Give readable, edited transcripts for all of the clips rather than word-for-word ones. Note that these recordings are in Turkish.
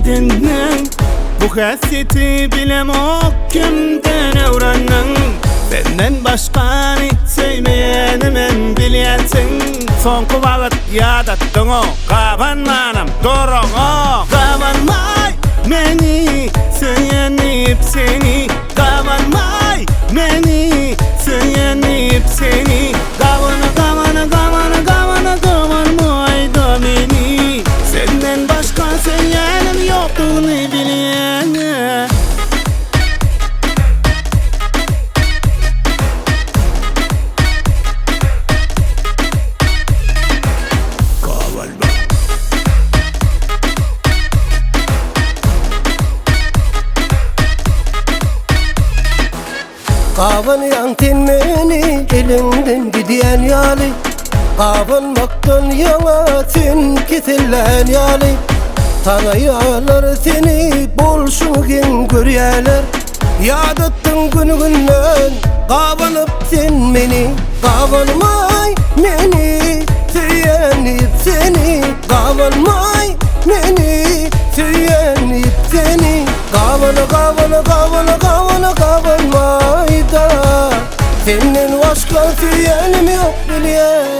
edindim. Bu hasreti bilemok kimden öğrendim. Senden başkani sevmeyeni men bilyensin. Sonku vaqt yadattın o qabanmanam durun o. Qabanmay meni söyenip seni, qabanmay meni söyenip seni. Qabanmaydı meni. Senden başka söyleyenim yoktuğunu bilene. Qavan yantin meni elinden gidiyen yali. Qavanmaktan yana sen kesillen yali. Tanıyalar seni bolşunu gen görüyeler. Yad ettin günü günden qavanıp sen meni. Qavanmay meni söylenip seni. Qavanmay meni söylenip seni. Qavanmay da senden başka söyleyenim yok bilyen.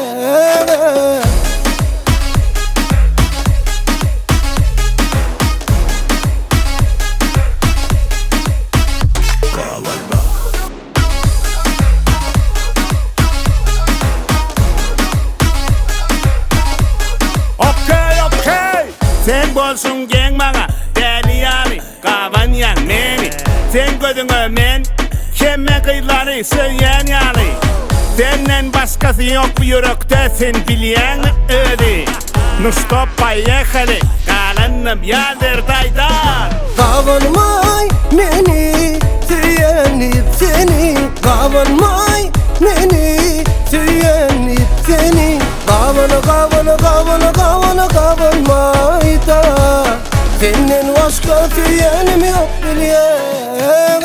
Sen bolsun gen bana deliyami, qaban yan meni. Sen gözüne men kemme kıyları söyleyen yani. Senden başkası yok bu yürekte, sen bilyen öyle. Ну что, поехали, kalanım yadır daydar. Qavanmay meni söylenip seni. Qavanmay meni söylenip seni. Qavanmay da senden başka söyleyenim yok bilyen.